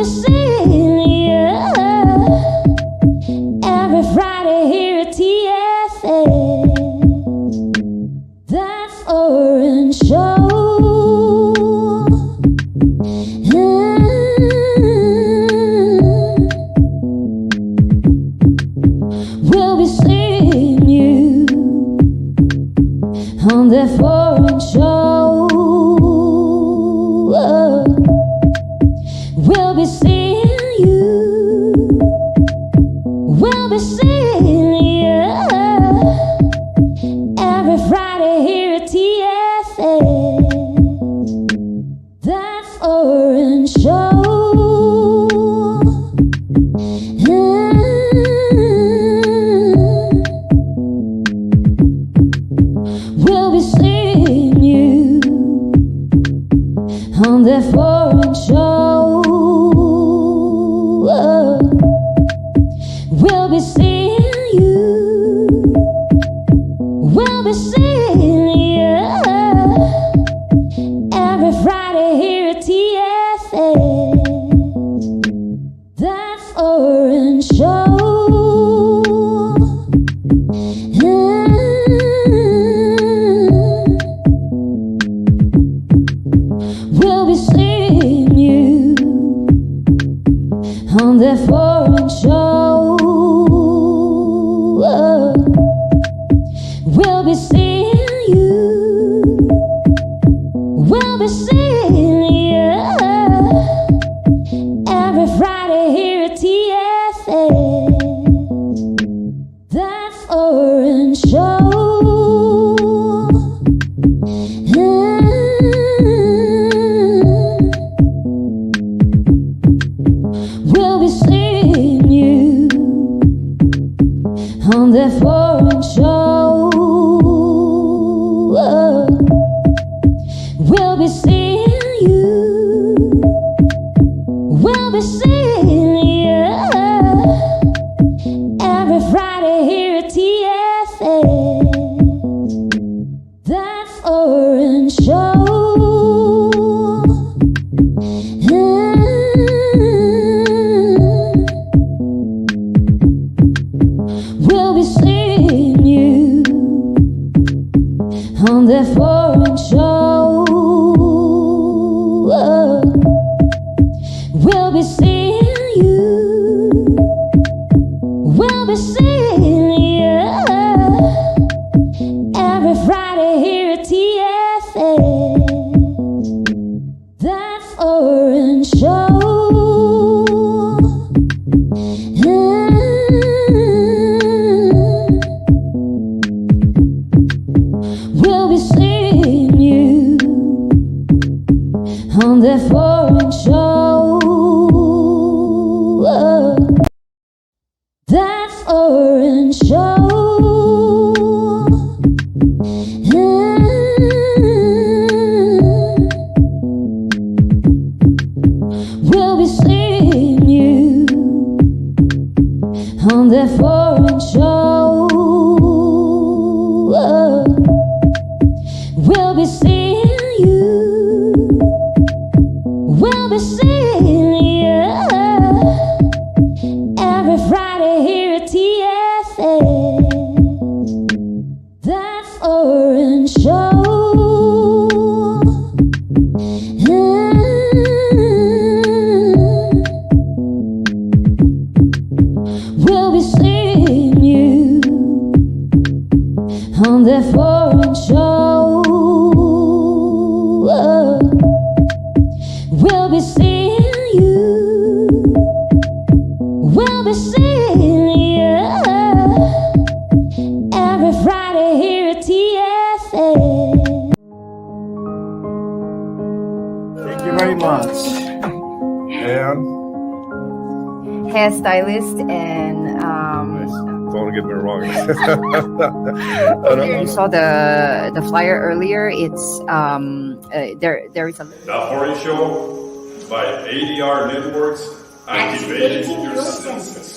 seeing you every Friday here at TFS. That foreign show. We'll be seeing you on that foreign show. We'll be seeing you. We'll be seeing you every Friday here at TFS. That foreign show. We'll be seeing you on that foreign show. We'll be seeing you. We'll be seeing you every Friday here at TFS. That foreign show. We'll be seeing you on that foreign show. We'll be seeing you. We'll be seeing you every Friday here at TFS. That foreign show. We'll be seeing you on that foreign show. We'll be seeing you. We'll be seeing you every Friday here at TFS. That foreign show. We'll be seeing you on that foreign show. We'll be seeing you. We'll be seeing you every Friday here at TFS. That foreign show. We'll be seeing you on that foreign show. That foreign show. We'll be seeing you on that foreign show. We'll be seeing you. We'll be seeing you every Friday here at TFS. That foreign show. We'll be seeing you on that foreign show. We'll be seeing you. We'll be seeing you every Friday here at TFS. Thank you very much. And Hairstylist and don't get me wrong. you saw the flyer earlier. It's there is a The Horry Show by ADR Networks, activating your senses.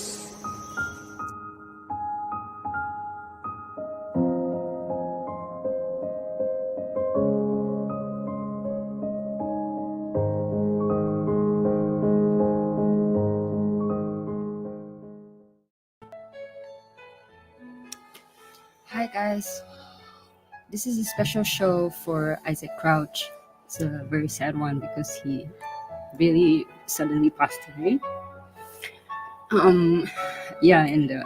guys. This is a special show for Isaac Crouch. It's a very sad one because he really suddenly passed away. Yeah, and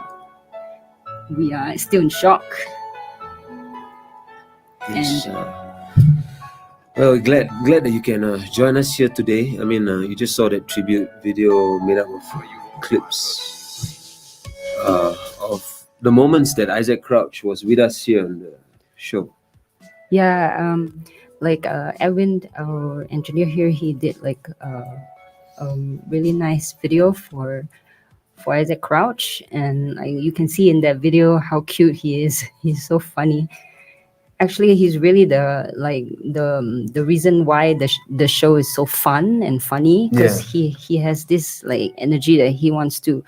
we are still in shock. Yes. Well, glad that you can join us here today. I mean, you just saw that tribute video made up of clips of the moments that Isaac Crouch was with us here on the show. Yeah, like Edwin, our engineer here, he did like really nice video for Isaac Crouch, and you can see in that video how cute he is. He's so funny. Actually, he's really the reason why the show is so fun and funny, because he has this like energy that he wants to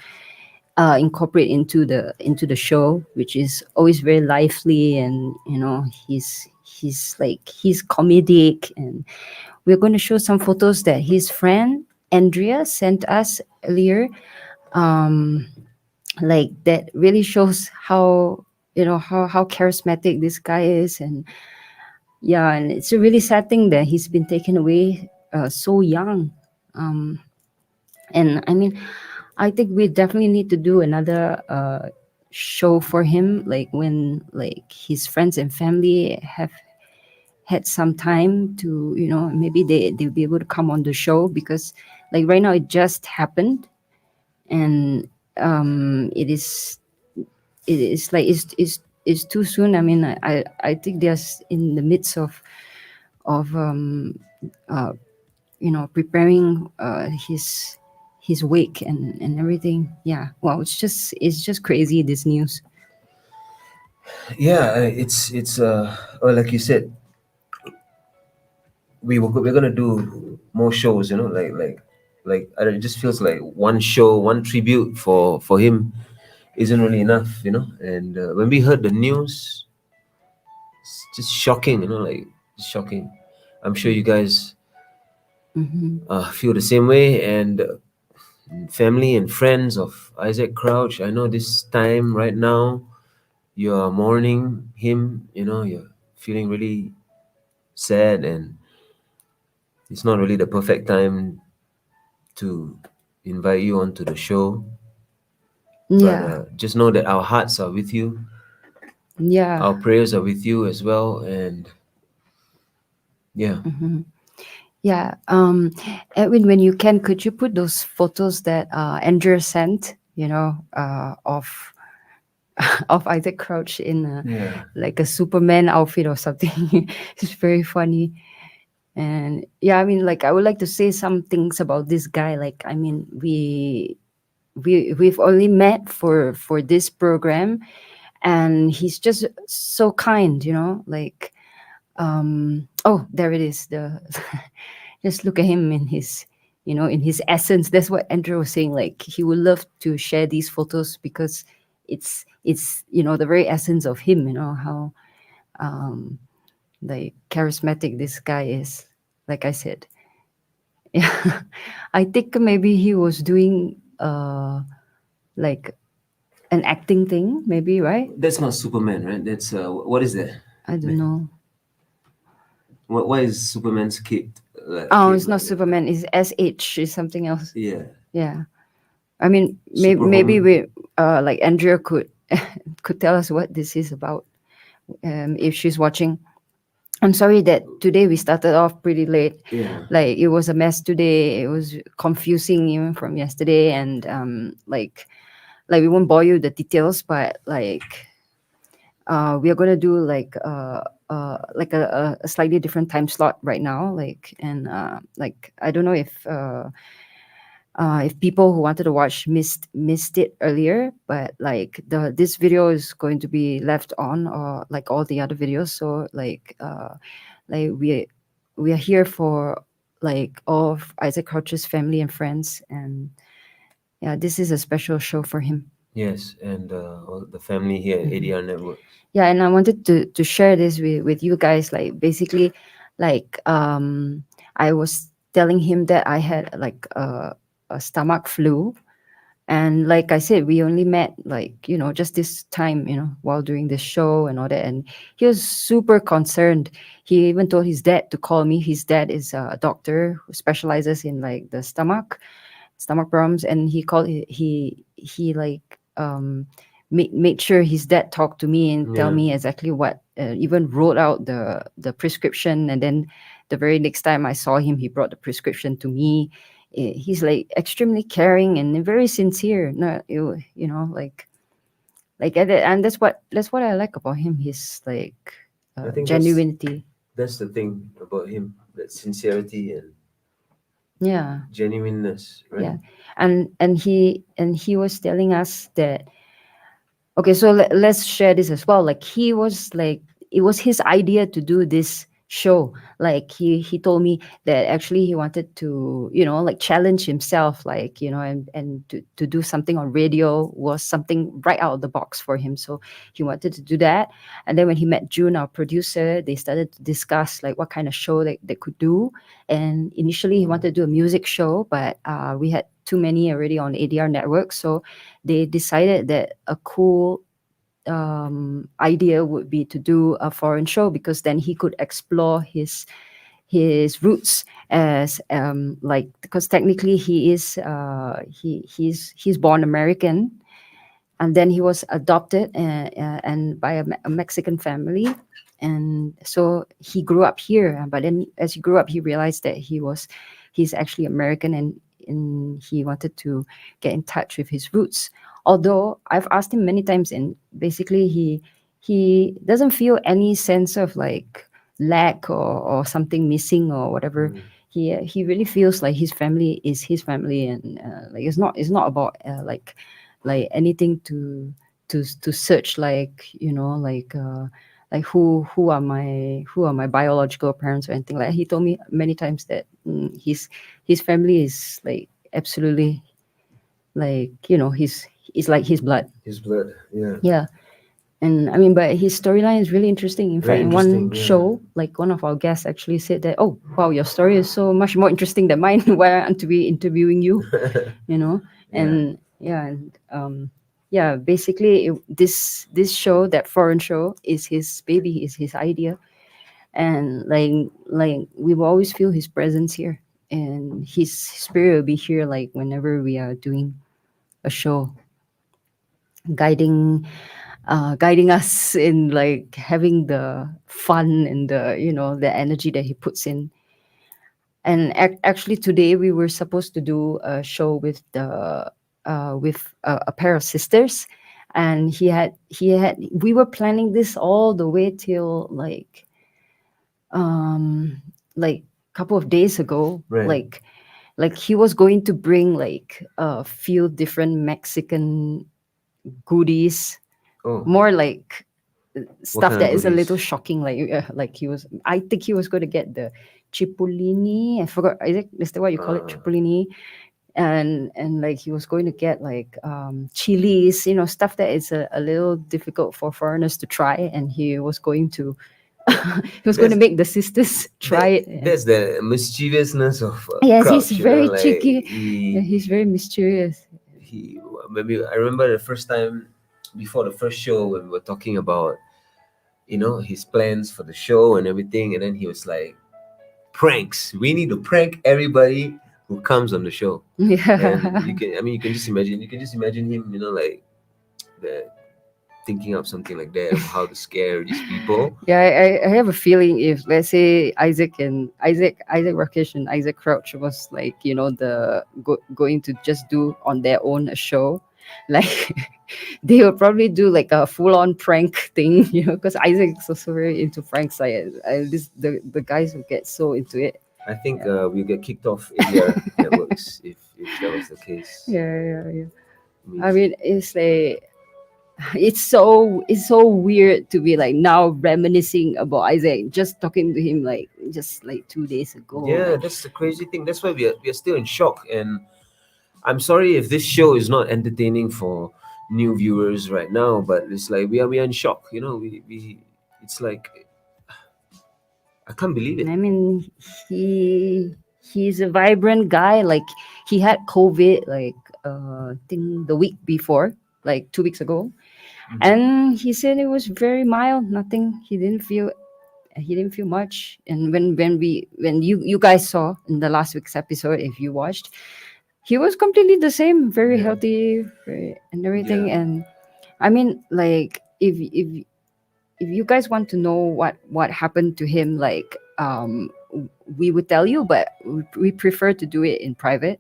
incorporate into the show, which is always very lively, and he's comedic. And we're going to show some photos that his friend Andrea sent us earlier, like that really shows how charismatic this guy is. And yeah, and it's a really sad thing that he's been taken away so young. And I mean, I think we definitely need to do another show for him, like when like his friends and family have had some time to, maybe they'll be able to come on the show, because like right now it just happened, and it is like it's too soon. I mean, I think they're in the midst of preparing his wake and everything. Yeah, well, it's just crazy, this news. Yeah, it's well, like you said, we're gonna do more shows. Like it just feels like one show, one tribute for him isn't really enough. And when we heard the news, it's just shocking. Like shocking. I'm sure you guys feel the same way, and family and friends of Isaac Crouch, I know this time right now you're mourning him. You're feeling really sad, and it's not really the perfect time to invite you onto the show. Yeah. But just know that our hearts are with you. Yeah. Our prayers are with you as well. And yeah. Yeah. Edwin, when you can, could you put those photos that Andrew sent, of Isaac Crouch in like a Superman outfit or something? It's very funny. And yeah, I mean, like, I would like to say some things about this guy. Like, I mean, we've only met for this program, and he's just so kind, like, oh, there it is. Just look at him in his essence. That's what Andrew was saying. Like, he would love to share these photos because it's the very essence of him. How like charismatic this guy is. Like I said, yeah, I think maybe he was doing like an acting thing, maybe, right? That's not Superman, right? That's what is that? I don't know. Why is Superman's kid? It's not Superman. It's SH. It's something else. Yeah. I mean, maybe we like Andrea could tell us what this is about, if she's watching. I'm sorry that today we started off pretty late. Yeah. Like, it was a mess today. It was confusing even from yesterday, and like we won't bore you with the details, but like we are gonna do like a slightly different time slot right now. Like, and like, I don't know if people who wanted to watch missed it earlier, but like this video is going to be left on, or like all the other videos. So like we are here for like all of Isaac Crouch's family and friends, and yeah, this is a special show for him. Yes, and all the family here at ADR Network. Yeah, and I wanted to share this with you guys. Like, basically, like I was telling him that I had like a stomach flu, And like I said, we only met like, just this time, while doing the show and all that. And he was super concerned. He even told his dad to call me. His dad is a doctor who specializes in like the stomach problems. And he like made sure his dad talked to me and tell Yeah. me exactly what, even wrote out the prescription. And then the very next time I saw him, he brought the prescription to me. He's like extremely caring and very sincere. No, and that's what I like about him. His like I think genuinity. that's the thing about him, that sincerity and Yeah. genuineness, right? Yeah. And he was telling us that, okay, so let's share this as well. Like, he was like, it was his idea to do this show. Like, he told me that actually he wanted to, like, challenge himself, like, and to do something on radio was something right out of the box for him. So he wanted to do that. And then when he met June, our producer, they started to discuss like what kind of show they could do. And initially he wanted to do a music show, but we had too many already on ADR network. So they decided that a cool idea would be to do a foreign show, because then he could explore his roots as like, because technically he is he's born American, and then he was adopted and by a Mexican family, and so he grew up here. But then as he grew up, he realized that he's actually American, and he wanted to get in touch with his roots. Although I've asked him many times, and basically he doesn't feel any sense of like lack or something missing or whatever. He really feels like his family is his family, and like it's not about like anything to search, like, like who are my biological parents or anything. Like, he told me many times that his family is like absolutely, like, he's like his blood. His blood, yeah. Yeah. And I mean, but his storyline is really interesting. In Very fact, in one interesting, yeah. show, like, one of our guests actually said that, "Oh, wow, your story is so much more interesting than mine. Why aren't we interviewing you?" And basically, this show, that foreign show, is his baby, is his idea. And like we will always feel his presence here, and his spirit will be here, like, whenever we are doing a show, guiding us in like having the fun and the energy that he puts in. And actually today we were supposed to do a show with a pair of sisters, and we were planning this all the way till like couple of days ago. Right. Like he was going to bring like a few different Mexican goodies, Oh, more like stuff kind of that is a goodies? little shocking. Like I think he was going to get the cipollini. I forgot. Is that what you call it? Cipollini. And like he was going to get like chilies, stuff that is a little difficult for foreigners to try, and he was going to going to make the sisters try it. That's the mischievousness of Yes, Crouch, he's very cheeky. He, He's very mysterious. maybe I remember the first time before the first show when we were talking about his plans for the show and everything, and then he was like, pranks, we need to prank everybody who comes on the show. Yeah. And you can just imagine him, like the thinking of something like that, of how to scare these people. Yeah, I have a feeling if, let's say, Isaac Rakesh and Isaac Crouch was like, going to just do on their own a show, like they will probably do like a full-on prank thing, because Isaac's also very into pranks. Like the guys who get so into it. I think we'll get kicked off ADR networks if that was the case. Yeah. I mean, it's like, it's so weird to be like now reminiscing about Isaac, just talking to him like just like 2 days ago. Yeah, that's the crazy thing. That's why we are still in shock. And I'm sorry if this show is not entertaining for new viewers right now, but it's like we are in shock. We it's like, I can't believe it. I mean, he's a vibrant guy. Like, he had COVID like thing the week before, like 2 weeks ago, and he said it was very mild. Nothing. He didn't feel much. And when you guys saw in the last week's episode, if you watched, he was completely the same, very healthy, and everything. Yeah. And I mean, like, if you guys want to know what happened to him, like, we would tell you, but we prefer to do it in private.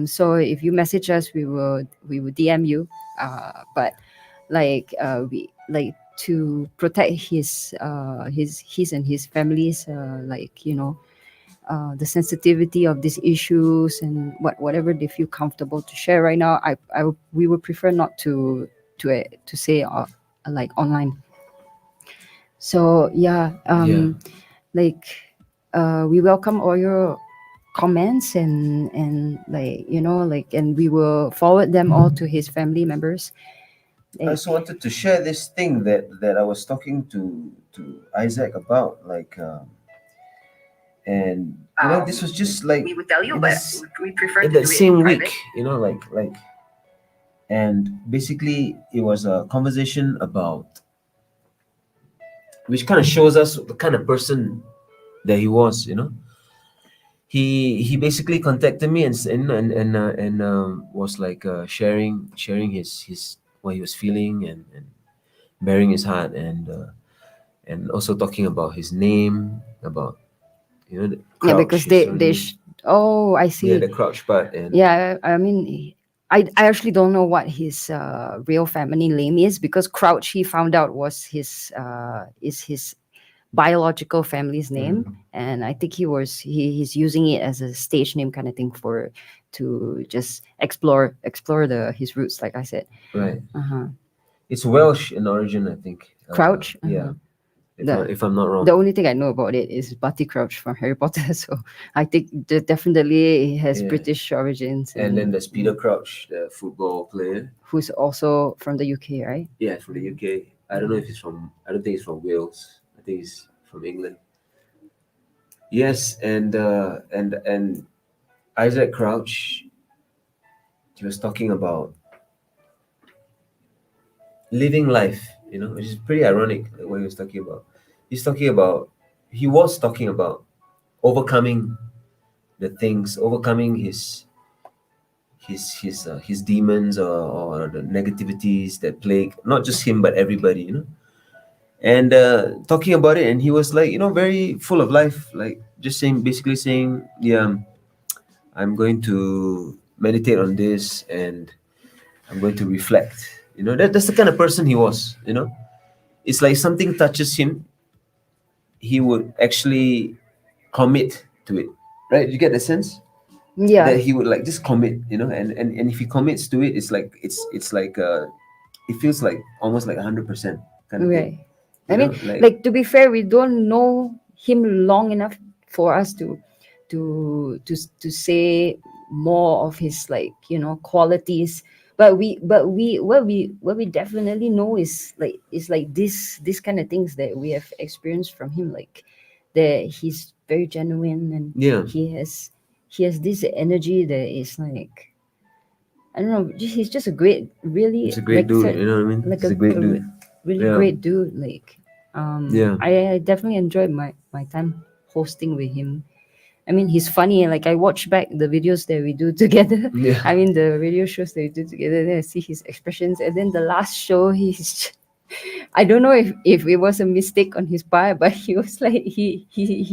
So if you message us, we will DM you. But like, we like to protect his and his family's, like, the sensitivity of these issues, and whatever they feel comfortable to share right now. We would prefer not to say, like, online. So yeah, like, we welcome all your comments, and like, like, and we will forward them all to his family members. I also wanted to share this thing that I was talking to Isaac about, like, and this was just like We would tell you, in but this- we prefer in to that do it same in week, private. and basically it was a conversation about, which kind of shows us the kind of person that he was. He basically contacted me and was like, sharing his what he was feeling, and bearing his heart, and also talking about his name, about the Yeah, crouch, because his they surname. oh, I see. Yeah, the crouch part. And Yeah, I mean, I actually don't know what his real family name is, because Crouch, he found out, was his biological family's name, and I think he's using it as a stage name kind of thing, to just explore his roots, like I said. right, Uh-huh. it's Welsh in origin, I think. Crouch. Yeah, The- if I'm not wrong. The only thing I know about it is Barty Crouch from Harry Potter, so I think definitely it has Yeah. British origins, And then there's Peter Crouch, the football player. who's also from the UK, right? Yeah, from the UK. I don't know if he's from. I don't think he's from Wales. I think he's from England. Yes, and Isaac Crouch. He was talking about living life, which is pretty ironic. Like what he was talking about. He was talking about overcoming the things, overcoming his demons, or the negativities that plague not just him but everybody, and talking about it. And he was like, very full of life, like just basically saying, yeah, I'm going to meditate on this, and I'm going to reflect. That's the kind of person he was. It's like something touches him, he would actually commit to it, right? You get the sense Yeah. that he would like just commit, and if he commits to it, it's like it feels like almost like 100% kind of thing. Right. I You mean, know, like, to be fair, we don't know him long enough for us to say more of his, like, qualities. But what we definitely know is like this kind of things that we have experienced from him, like that he's very genuine, and Yeah. he has this energy that is like, I don't know, he's just a great, really, He's a great like, dude, you know what I mean? like He's a great dude. really Yeah. great dude. Like, Yeah. I definitely enjoyed my time hosting with him. I mean, he's funny. Like, I watch back the videos that we do together. Yeah. I mean, the radio shows that we do together. Then I see his expressions, and then the last show, I don't know if it was a mistake on his part, but he was like, he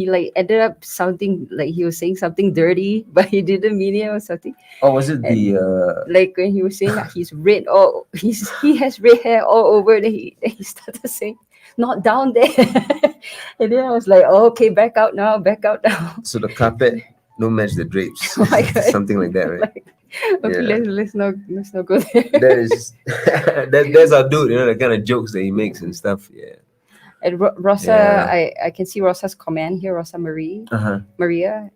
like ended up sounding like he was saying something dirty, but he didn't mean it or something. Oh, was it the Like, when he was saying that he has red hair all over, then he started saying, "Not down there," and then I was like, oh, "Okay, back out now." so the carpet don't match the drapes? Oh my God. Something like that, right? Like, okay, Yeah. let's not go there. That is that's our dude, the kind of jokes that he makes and stuff. Yeah. And Rosa, Yeah. I can see Rosa's comment here. Rosa Uh-huh. Maria,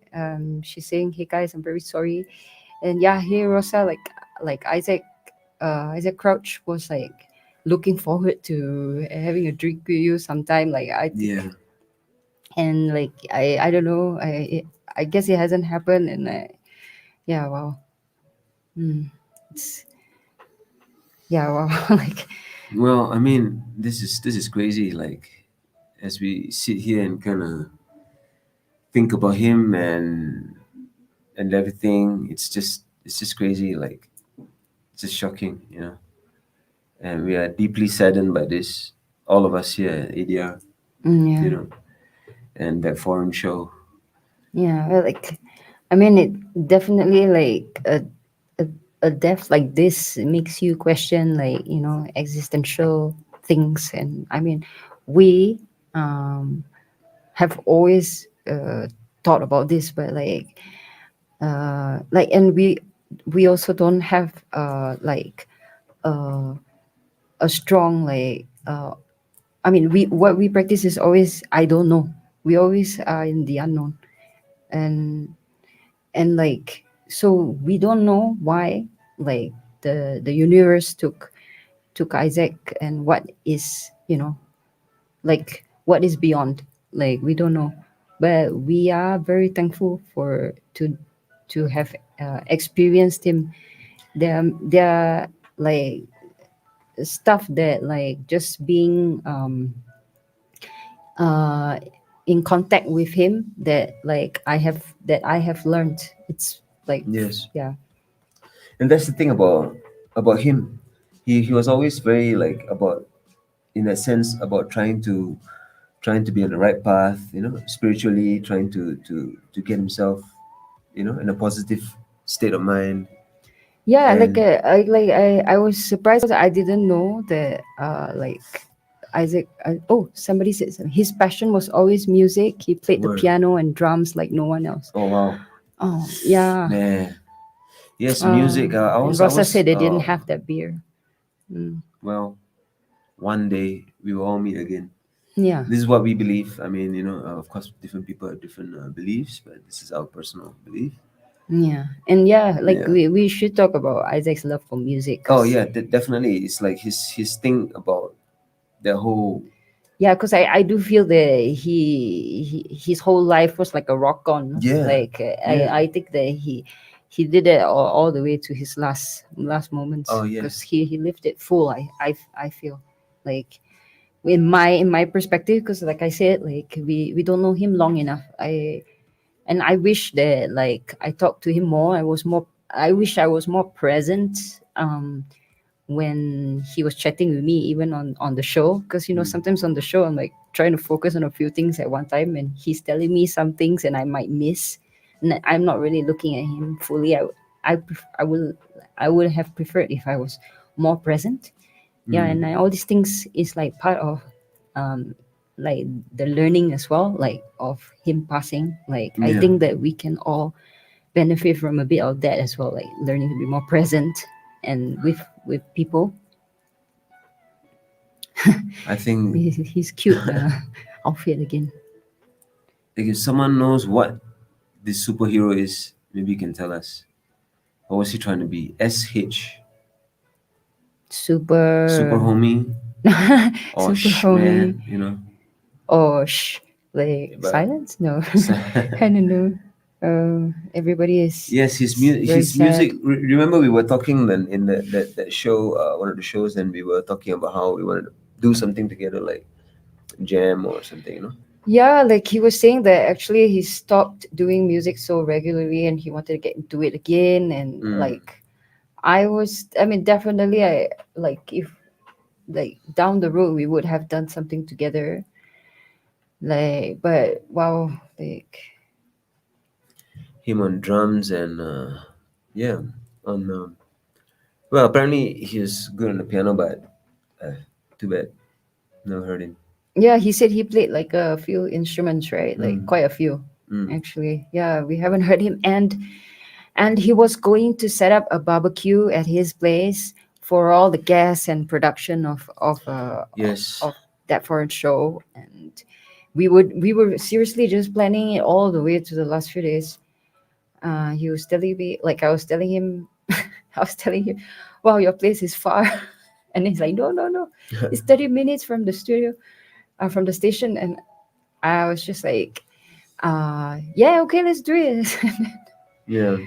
she's saying, "Hey guys, I'm very sorry." And yeah, here Rosa, like Isaac Crouch was like looking forward to having a drink with you sometime. Like, Yeah. and like, I don't know, I guess it hasn't happened, and yeah, wow. it's yeah, wow, like Well, I mean, this is crazy. Like, as we sit here and kind of think about him and everything, it's just crazy. Like, it's just shocking, you know. And we are deeply saddened by this. All of us here at ADR, yeah. you know, and that foreign show. Yeah, well, like, I mean, it definitely like a, a death like this makes you question, like, existential things. And I mean, we have always thought about this, but and we also don't have uh, a strong I mean, we what we practice is always I don't know. We always are in the unknown, and like so we don't know why like the universe took Isaac, and what is like what is beyond, like we don't know, but we are very thankful for to have experienced him. There are like stuff that like just being uh in contact with him that I have learned. It's like Yes, yeah. and that's the thing about him. He was always very like about, in that sense, about trying to be on the right path, you know, spiritually, trying to get himself, you know, in a positive state of mind. Yeah, And I was surprised. I didn't know that like Isaac. Oh, somebody said something. His passion was always music. He played the word. piano and drums like no one else. Oh wow, Oh yeah. man. Yes, music. I And was I Rosa was said they didn't have that beer. Mm. well, one day we will all meet again. Yeah, This is what we believe. I mean, you know, of course, different people have different beliefs, but this is our personal belief. yeah, and yeah, like Yeah. we should talk about Isaac's love for music. Oh yeah, definitely. It's like his thing about the whole. Yeah, because I do feel that his whole life was like a rock on. Yeah, Like yeah. I think that he did it all the way to his last moments. Oh, yeah. Because he lived it full. I feel like in my perspective, because like I said, like we don't know him long enough. I wish that like I talked to him more. I wish I was more present. When he was chatting with me, even on the show, because sometimes on the show I'm like trying to focus on a few things at one time, and he's telling me some things and I might miss, and I'm not really looking at him fully. I would have preferred if I was more present. Yeah, and all these things is like part of like the learning as well, like of him passing. Like I Yeah. think that we can all benefit from a bit of that as well, like learning to be more present and with people. I think He's cute. Outfit again. like if someone knows what this superhero is, maybe you can tell us. What was he trying to be? SH, Super. super homie, or Super sh homie. man, you know. Or like But- silence? No. I don't know. Everybody is. Yes, his very his sad. music. Remember, we were talking then in that show, one of the shows, and we were talking about how we wanted to do something together, like jam or something, you know. Yeah, like he was saying that actually he stopped doing music so regularly and he wanted to get into it again. And like, I mean, definitely, I like if like down the road we would have done something together. Like, but wow, like, Him on drums and yeah, on well, apparently he's good on the piano, but too bad, never heard him. yeah, he said he played like a few instruments, right? Like quite a few, actually. Yeah, we haven't heard him, and he was going to set up a barbecue at his place for all the guests and production of Yes. of that foreign show, and we were seriously just planning it all the way to the last few days. He was telling me, like I was telling him, I was telling him, wow, your place is far. And he's like, no, it's 30 minutes from the studio, from the station. And I was just like, yeah, okay, let's do it. Yeah.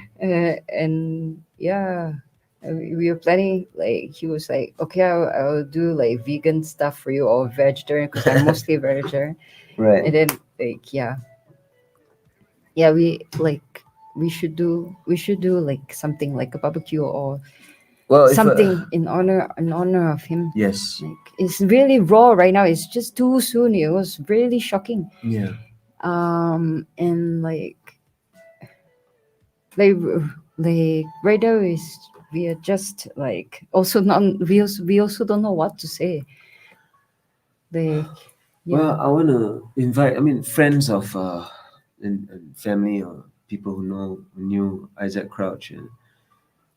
And yeah, We were planning, like, he was like, okay, I'll do like vegan stuff for you or vegetarian because I'm mostly vegetarian. Right. And then, like, yeah, we should do like something like a barbecue or Well, if, something in honor of him. yes. Like, it's really raw right now. It's just too soon. It was really shocking. Yeah. And like right now we are just like also not we also don't know what to say. Like, Well, yeah. I want to invite, I mean, friends of and family or people who knew Isaac Crouch, and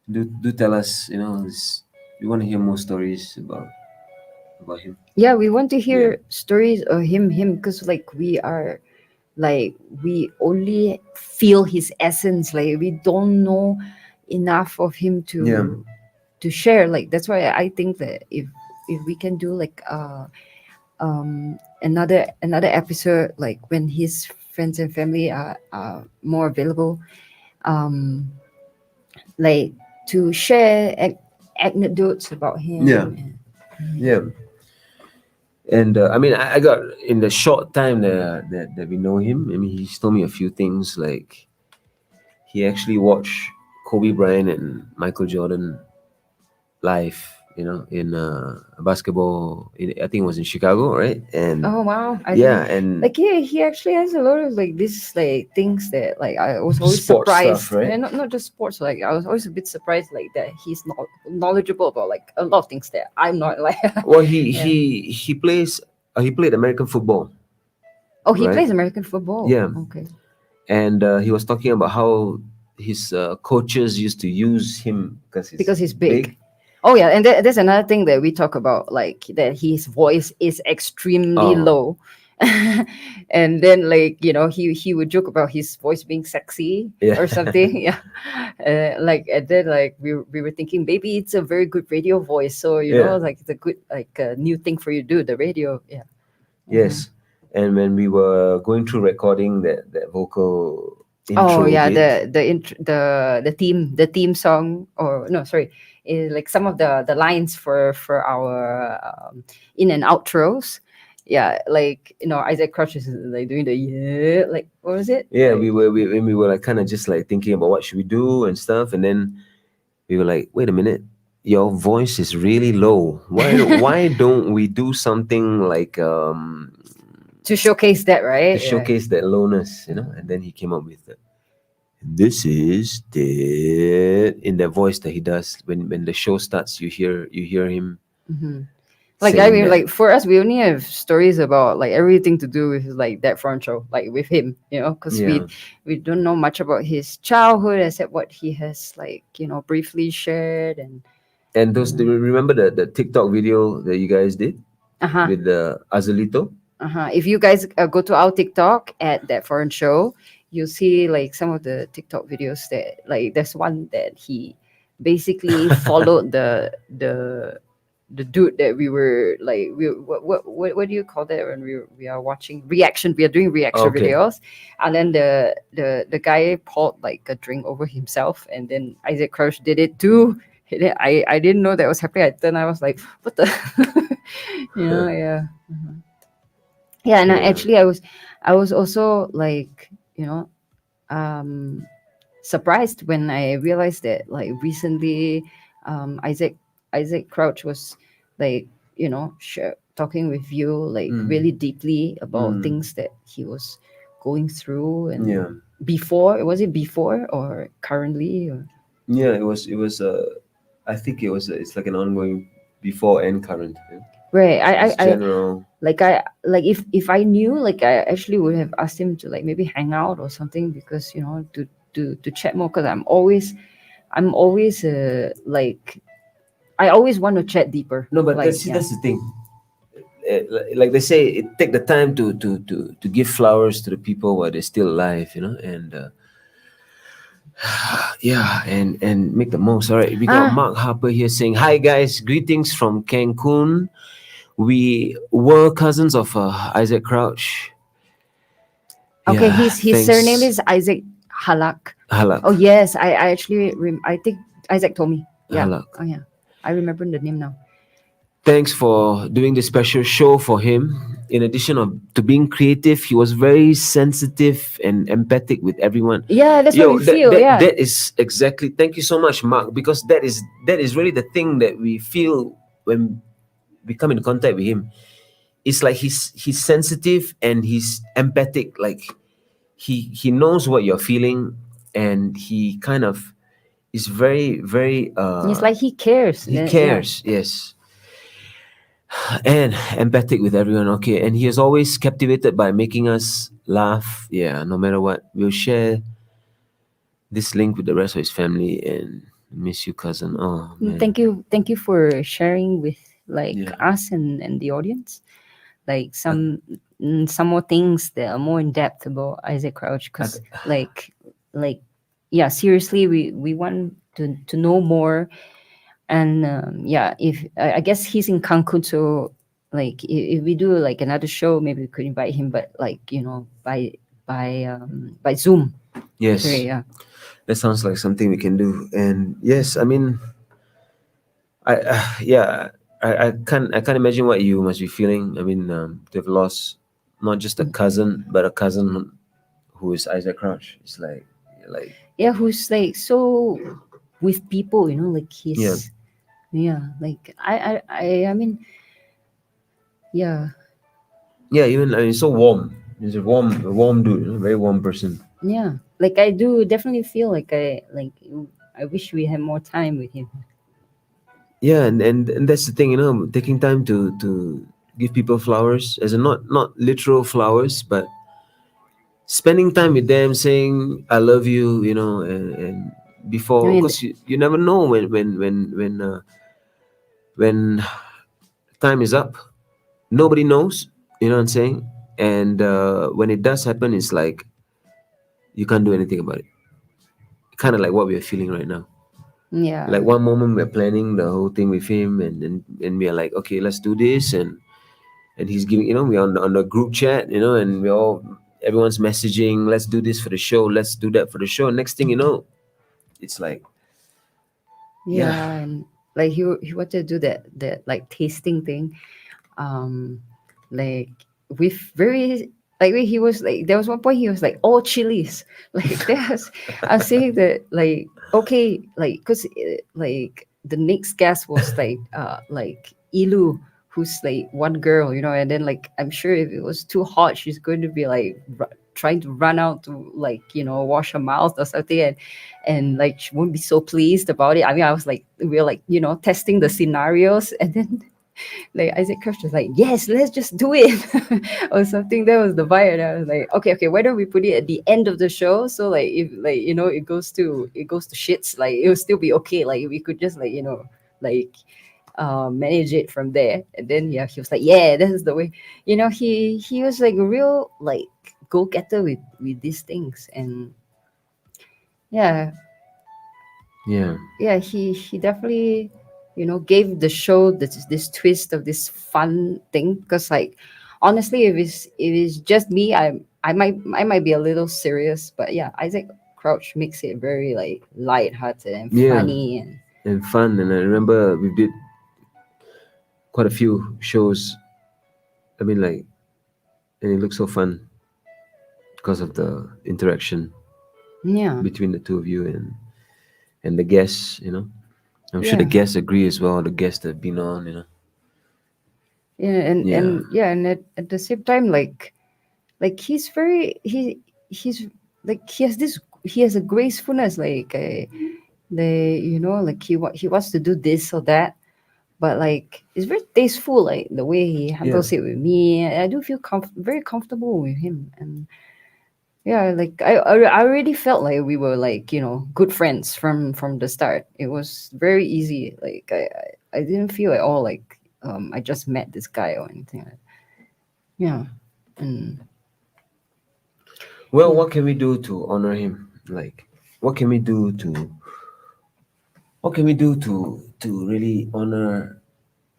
do tell us, we want to hear more stories about him. Yeah, we want to hear Yeah. stories of him because like we only feel his essence. Like, we don't know enough of him Yeah. to share. Like, that's why I think that if we can do like another episode, like when his friends and family are more available, um like to share anecdotes about him. Yeah. and- Yeah. And I mean, I got in the short time that we know him. I mean, he's told me a few things. Like, he actually watched Kobe Bryant and Michael Jordan live. In basketball. I think it was in Chicago, right? And Oh wow! yeah, and Like, he actually has a lot of like this like things that like I was always Sports surprised. stuff, right? And not just sports. Like, I was always a bit surprised like that he's not knowledgeable about like a lot of things that I'm not like. well, he Yeah. he plays. He played American football, Oh, he Right. plays American football. Yeah. Okay. and he was talking about how his coaches used to use him Because he's big. Oh yeah, and there's another thing that we talk about, like that his voice is extremely Oh. low. And then like he would joke about his voice being sexy Yeah. or something. Yeah. Like, and then like we were thinking maybe it's a very good radio voice, so Yeah. like it's a good like new thing for you to do, the radio. Yeah. Yes, and when we were going through recording that vocal intro Oh yeah, bit, the theme song, or no, sorry, like some of the lines for our in and outros. Yeah, like Isaac Crouch is like doing the like what was it? yeah, Like, we were like kind of just like thinking about what should we do and stuff, and then we were like, wait a minute, your voice is really low. Why don't we do something like to showcase that, right? to showcase that lowness, And then he came up with this is the in the voice that he does when the show starts. You hear him. Mhm. Like, I saying mean, that. like for us, we only have stories about like everything to do with like that front show, like with him, because Yeah. we don't know much about his childhood except what he has like briefly shared. And those, do you remember the TikTok video that you guys did Uh-huh. with the Azulito? If you guys go to our TikTok at that foreign show, you'll see like some of the TikTok videos that like there's one that he basically followed the dude that we were like what do you call that when we are watching reaction? We are doing reaction Okay. videos, and then the guy poured like a drink over himself, and then Isaac Crouch did it too. And then I didn't know that was happening. I was like, what the, yeah. Mhm. Yeah, and Yeah. actually I was also like surprised when I realized that like recently Isaac Crouch was like talking with you like Mm. really deeply about Mm. things that he was going through. And Yeah. before, was it before or currently or? Yeah, it was I think it's like an ongoing before and current. Right. It's I general. like if I knew, like I actually would have asked him to like maybe hang out or something, because to chat more, because I'm always like I always want to chat deeper. No, but like, that's the thing. Like they say, take the time to give flowers to the people while they're still alive, and yeah, and make the most. All right, we got Ah. Mark Harper here saying, "Hi guys, greetings from Cancun. We were cousins of Isaac Crouch." Okay, Yeah, his thanks. surname is Isaac Halak. Halak. Oh yes, I actually I think Isaac told me. Yeah. Halak. Oh yeah, I remember the name now. Thanks for doing this special show for him. In addition to being creative, he was very sensitive and empathic with everyone. Yeah, that's what Yo, we feel. Yeah. that is exactly. Thank you so much, Mark, because that is really the thing that we feel when we come in contact with him. It's like he's sensitive and he's empathic. Like he knows what you're feeling, and he kind of is very very. It's like he cares. He Yeah. cares, yes, and empathic with everyone. Okay, and he is always captivated by making us laugh. Yeah, no matter what, we'll share this link with the rest of his family and miss you, cousin. Oh man. Thank you for sharing with like Yeah. us and the audience, like some more things that are more in depth about Isaac Crouch, because like yeah, seriously, we want to know more. And yeah, if I guess he's in Cancun, so like if we do like another show, maybe we could invite him, but like by Zoom. Yes, Okay, yeah. that sounds like something we can do. And yes, I mean, yeah, I can't imagine what you must be feeling. I mean, they've lost not just a cousin, but a cousin who is Isaac Crouch. It's like Yeah, who's like so with people, like he's like I mean, yeah, even I mean, so warm. He's a warm dude, very warm person. yeah. Like I do definitely feel like I wish we had more time with him. Yeah, and that's the thing, taking time to give people flowers, as in not literal flowers, but spending time with them, saying I love you, and before, I mean, because you never know when time is up. Nobody knows, you know what I'm saying? And when it does happen, it's like you can't do anything about it. Kind of like what we are feeling right now. yeah, Like one moment we're planning the whole thing with him, and we are like, okay, let's do this, and he's giving, we're on the group chat, and everyone's messaging, let's do this for the show, let's do that for the show. Next thing you know, it's like, yeah, and like he wanted to do that like tasting thing, like with very like he was like there was one point he was like all chilies like there's I'm saying that like okay like because like the next guest was like Ilu, who's like one girl, and then like I'm sure if it was too hot she's going to be like trying to run out to like wash her mouth or something, and like she won't be so pleased about it. I mean, I was like we were like testing the scenarios, and then like Isaac Crouch was like, yes, let's just do it or something. That was the vibe. And I was like, okay, why don't we put it at the end of the show, so like if like it goes to shits, like it will still be okay, like we could just like like manage it from there. And then yeah, he was like, yeah, this is the way. He was like a real like go-getter with these things. And yeah, he definitely gave the show this twist of this fun thing, because like honestly, if it's just me, I might be a little serious, but yeah, Isaac Crouch makes it very like light-hearted and funny and fun. And I remember we did quite a few shows, I mean, like, and it looked so fun because of the interaction yeah. between the two of you and the guests, I'm sure the Yeah. guests agree as well, the guests that have been on, Yeah, and Yeah. and at the same time, like he's very he's like he has a gracefulness, like like he wants to do this or that, but like it's very tasteful, like the way he handles it with me. I do feel very comfortable with him. And yeah, like I already felt like we were like good friends from the start. It was very easy. Like I didn't feel at all like I just met this guy or anything like that. Yeah. And Well, what can we do to honor him? Like, what can we do to really honor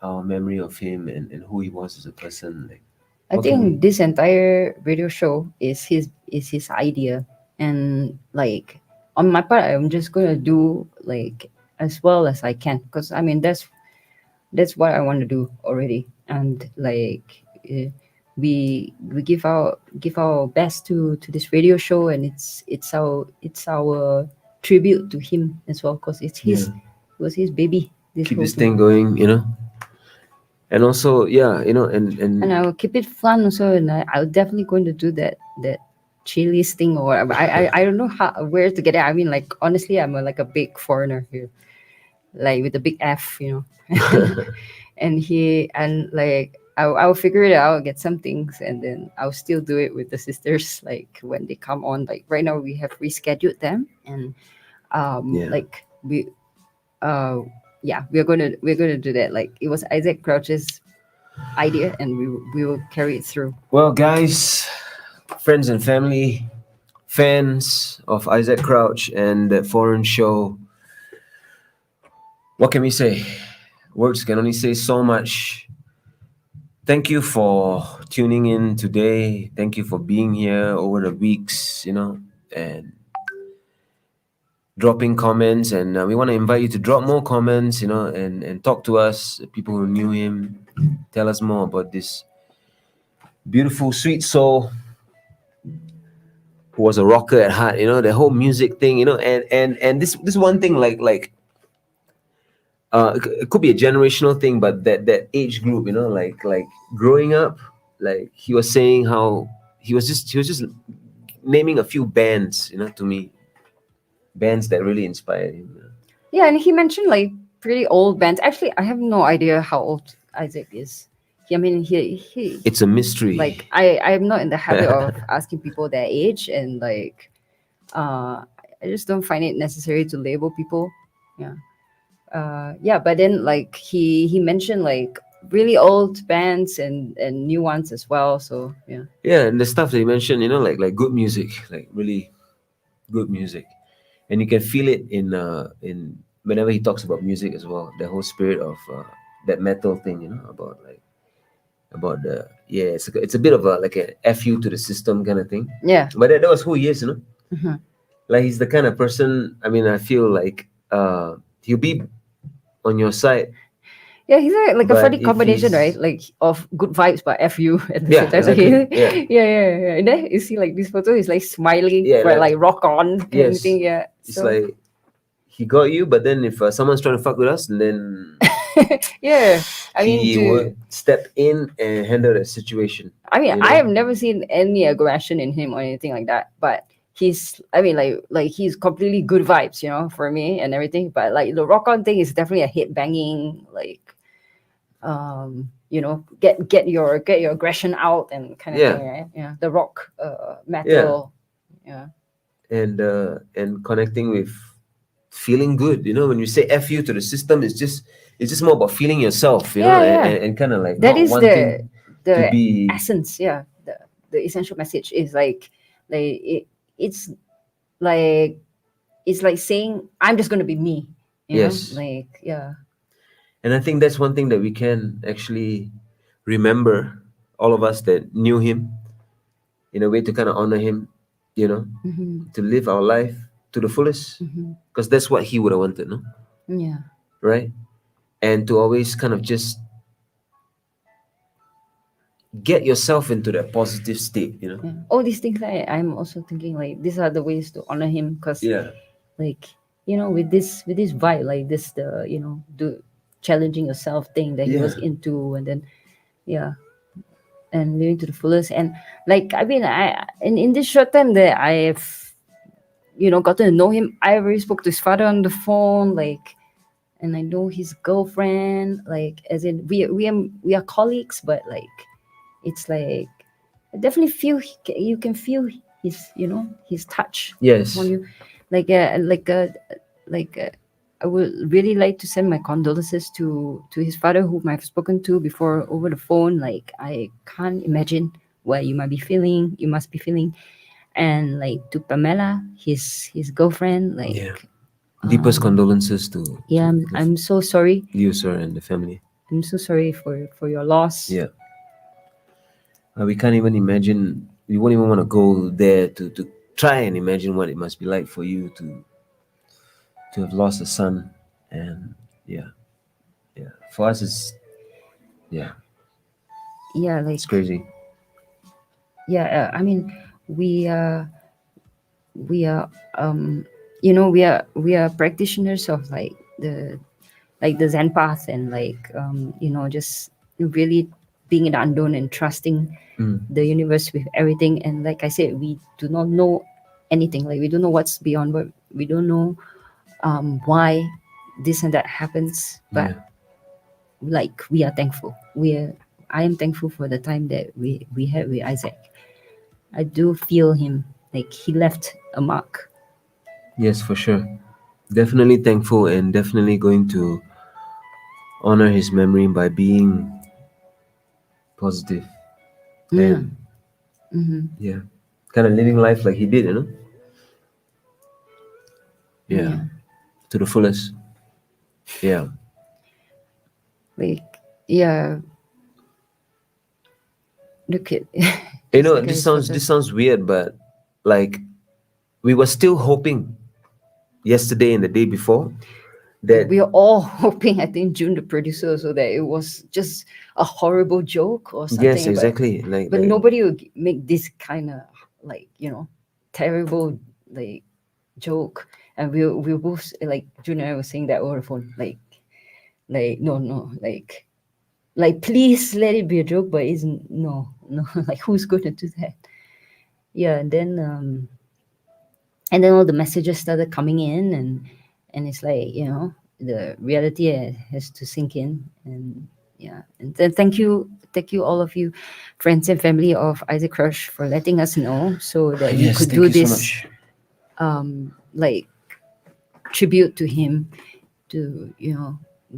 our memory of him and who he was as a person? Like, I what can think this entire radio show is his idea. And like on my part, I'm just gonna do like as well as I can, because I mean that's what I want to do already. And like we give our best to this radio show, and it's our tribute to him as well, because it's his it was his baby. Keep whole this thing going, and also and I will keep it fun also, and I'll definitely going to do that Chili's thing or whatever. I don't know where to get it. I mean, like honestly, I'm like a big foreigner here, like with a big F, and like I'll figure it out, get some things, and then I'll still do it with the sisters. Like when they come on, like right now we have rescheduled them, and like we're gonna do that. Like it was Isaac Crouch's idea, and we will carry it through. Well, guys, friends and family, fans of Isaac Crouch and the Foreign Show, what can we say? Words can only say so much. Thank you for tuning in today. Thank you for being here over the weeks, and dropping comments. And we want to invite you to drop more comments, and talk to us, people who knew him. Tell us more about this beautiful, sweet soul who was a rocker at heart, the whole music thing, and this one thing, like it could be a generational thing, but that age group, like growing up, like he was saying how he was just naming a few bands, to me, bands that really inspired him. Yeah, and he mentioned like pretty old bands. Actually, I have no idea how old Isaac is. I mean, he It's a mystery. like I'm not in the habit of asking people their age, and like I just don't find it necessary to label people. But then like he mentioned like really old bands and new ones as well, so and the stuff that he mentioned, like good music, like really good music, and you can feel it in whenever he talks about music as well, the whole spirit of that metal thing, about the it's a bit of like a FU to the system kind of thing. But that was who he is, Mhm. Like he's the kind of person, I mean, I feel like he'll be on your side. He's like a But funny if combination, he's- right? Like of good vibes but FU at the Yeah, same time. exactly. Yeah. And then you see like this photo is like smiling, Yeah, but like- like rock on kind of Yes. thing. Yeah. It's like he got you, but then if someone's trying to fuck with us, then I mean, he would step in and handle the situation. you know? I have never seen any aggression in him or anything like that. But he's, I mean, like he's completely good vibes, for me and everything. But like the rock on thing is definitely a head banging, like, get your aggression out and kind of Yeah. thing, right? Yeah, the rock, metal, yeah. And connecting with feeling good. When you say "f you" to the system, it's just more about feeling yourself. Yeah. And kind of like That not is wanting to the be. essence. Yeah, the essential message is like it's like saying I'm just gonna be me. Yes. Like And I think that's one thing that we can actually remember, all of us that knew him, in a way to kind of honor him, Mhm, to live our life to the fullest, mhm. because that's what he would have wanted, no? Yeah. Right? And to always kind of just get yourself into that positive state, Yeah. All these things I'm also thinking like these are the ways to honor him, because like with this vibe, like this do challenging yourself thing that he was Yeah. into, and then and living to the fullest. And like I mean in this short time that I've gotten to know him, I already spoke to his father on the phone, like, and I know his girlfriend, like, as in we are colleagues, but like it's like I definitely feel you can feel his his touch Yes. on you, like I would really like to send my condolences to his father, whom I've spoken to before over the phone. Like I can't imagine what you must be feeling, and like to Pamela, his girlfriend, like Yeah. Deepest condolences to I'm so sorry. you, sir, and the family. I'm so sorry for your loss. Yeah. We can't even imagine. We won't even want to go there to try and imagine what it must be like for you to have lost a son, And yeah, for us it's like it's crazy. I mean, we are we are practitioners of the Zen path, and just really being in the unknown and trusting the universe with everything. And like I said, we do not know anything. Like, we don't know what's beyond, but we don't know why this and that happens. But we are thankful. I am thankful for the time that we had with Isaac. I do feel him, like he left a mark. Yes, for sure. Definitely thankful, and definitely going to honor his memory by being positive and kind of living life like he did, to the fullest. Look at this sounds weird, but like we were still hoping yesterday and the day before that we are all hoping, I think June, the producer, so that it was just a horrible joke or something. Yes, exactly. But nobody would make this kind of terrible joke. And we both, like June and I were saying that over the phone, no, please let it be a joke, but isn't no like, who's going to do that? And then all the messages started coming in, and it's like, the reality has to sink in. And then thank you all of you, friends and family of Isaac Crush, for letting us know, so that we could do this tribute to him, to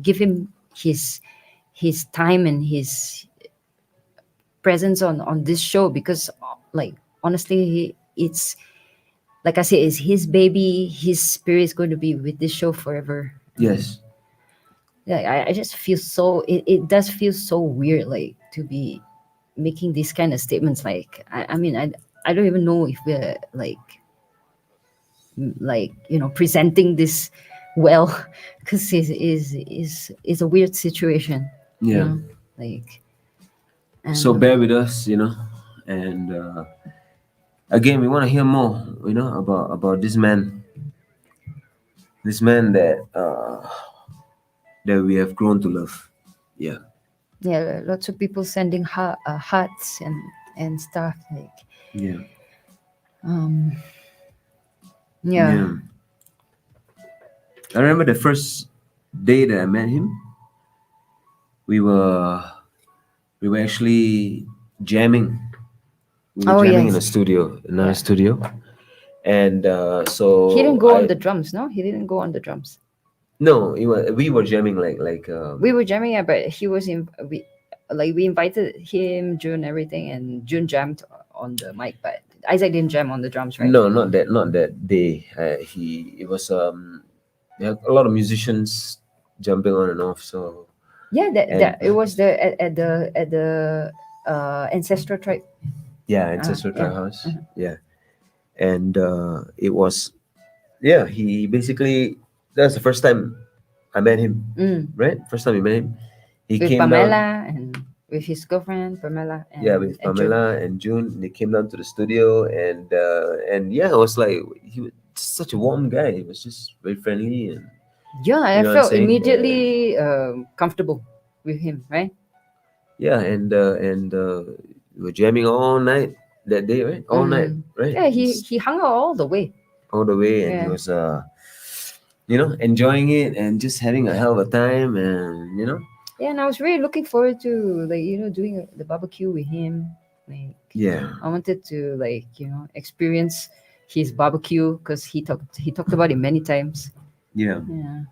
give him his time and his presence on this show, because honestly, it's like I said, it's his baby. His spirit is going to be with this show forever. Yes. I just feel so, it does feel so weird, to be making these kind of statements. I don't even know if we're presenting this well, because it's a weird situation. So bear with us, and again, we want to hear more, about this man that we have grown to love. Lots of people sending hearts and stuff, I remember the first day that I met him, we were actually jamming. We were jamming in a studio, another studio. And so he didn't go on the drums. No, he didn't go on the drums. No, we were jamming like we were jamming, but he was we invited him, June, everything, and June jammed on the mic, but Isaac didn't jam on the drums, right? No, not that day. It was there are a lot of musicians jumping on and off. So it was at the Ancestral Tribe. Ancestral Tribe House. And it was he basically, that's the first time I met him. Right, first time we met him. He with came Pamela down, and with his girlfriend Pamela. With Pamela and June. They came down to the studio, and it was like, he was such a warm guy. He was just very friendly, and I felt immediately comfortable with him, right? And we were jamming all night that day, right? All night, right? He hung out all the way, and he was enjoying it and just having a hell of a time, and and I was really looking forward to doing the barbecue with him. I wanted to experience his barbecue, because he talked about it many times. And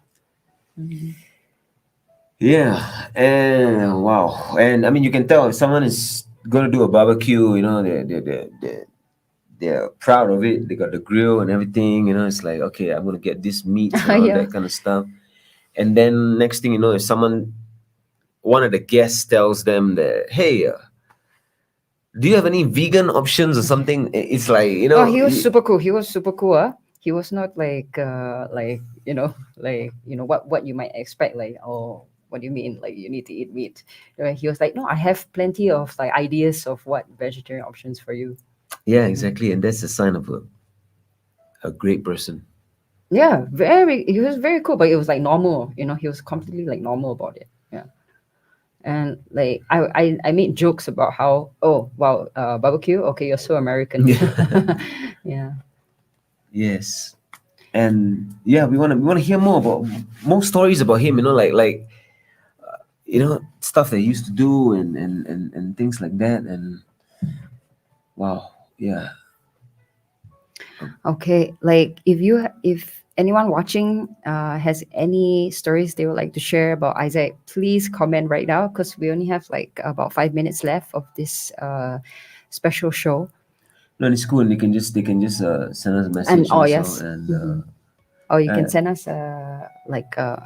wow, and I mean, you can tell if someone is gonna do a barbecue, they're proud of it. They got the grill and everything, it's like, okay, I'm gonna get this meat and all that kind of stuff. And then next thing you know, if one of the guests tells them that, hey, do you have any vegan options or something? It's like, he was super cool. he was not like what you might expect, like, oh, what do you mean, like you need to eat meat? He was like, no, I have plenty of like ideas of what vegetarian options for you. Yeah, exactly. And that's a sign of a great person. Yeah, he was very cool, but it was like normal, he was completely like normal about it. Yeah. And like I made jokes about how, oh wow, barbecue, okay, you're so American. Yeah. Yes. And yeah, we want to hear more stories about him, like stuff they used to do and things like that. And wow, yeah. Okay, like if anyone watching has any stories they would like to share about Isaac, please comment right now, because we only have like about 5 minutes left of this special show. No, it's cool. They can just send us a message. And also, yes. and or you can send us a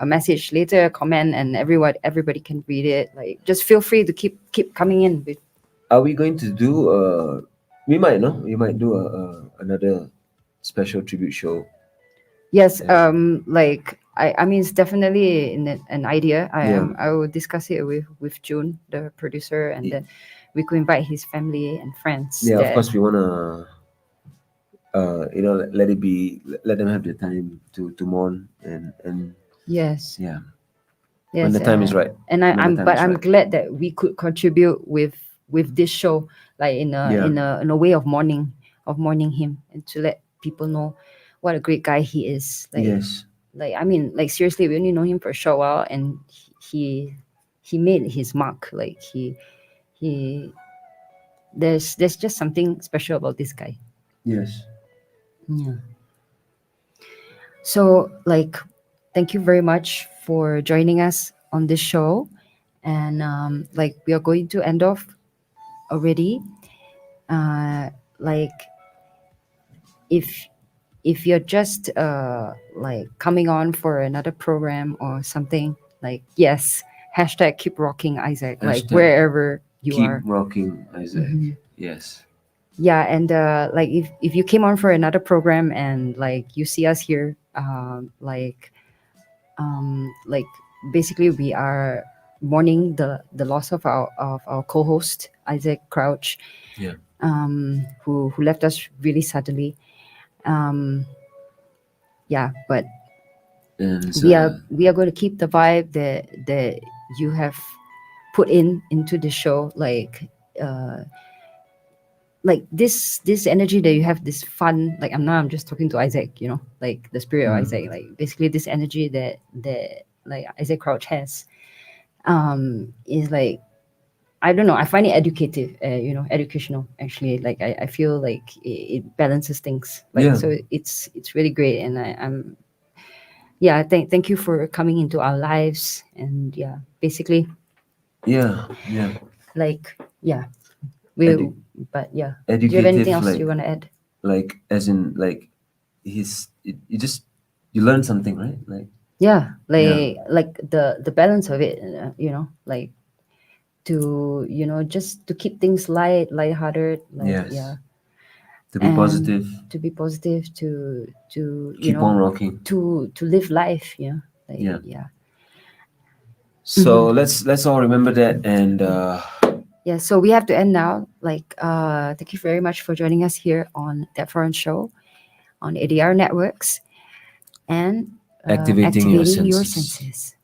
message later, a comment, and everybody can read it. Like, just feel free to keep coming in with. Are we going to do we might do another special tribute show? Yes. Yeah. Like I mean, it's definitely an idea. Yeah. I will discuss it with June, the producer, and then we could invite his family and friends. Yeah, of course we wanna let them have the time to mourn and Yes. yeah. Yes, When the time is right. And When the I'm time is right. glad that we could contribute with this show, like in a way of mourning him, and to let people know what a great guy he is. Like, Yes. like I mean, like seriously, we only know him for a short while, and he made his mark. Like he there's just something special about this guy. Yes. Yeah. So, like, thank you very much for joining us on this show, and like we are going to end off already. Like, if you're just like coming on for another program or something, like, yes, hashtag keep rocking Isaac, like Hashtag wherever you Keep are. rocking, Isaac. Mhm. Yes. Yeah, and like if you came on for another program and like you see us here, like basically we are mourning the loss of our co-host Isaac Crouch, Yeah. who left us really suddenly. Yeah, but And we are going to keep the vibe that you have put into the show, like this energy that you have, this fun, like I'm just talking to Isaac, like the spirit of Isaac, like basically this energy that like Isaac Crouch has, is like, I don't know, I find it educational actually. Like I feel like it balances things, like, Yeah. so it's really great. And I'm thank you for coming into our lives. And basically, yeah. like, Edu- but do you have anything else like, you want to add? like as in like you learn something, right? Like Like the balance of it, like to just to keep things lighthearted, like, Yes. To be and positive. to be positive, to Keep on rocking. to live life, like, Yeah. So let's all remember that. And so we have to end now. Like, thank you very much for joining us here on That Foreign Show on ADR Networks, and Activating your your senses. senses.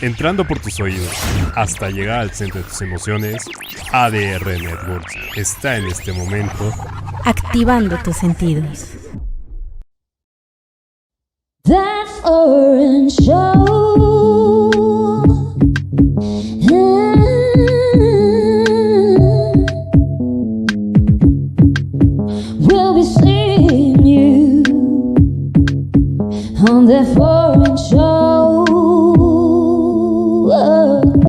Entrando por tus oídos hasta llegar al centro de tus emociones, ADR Networks está en este momento activando tus sentidos. That Foreign Show. We'll be seeing you on that foreign show.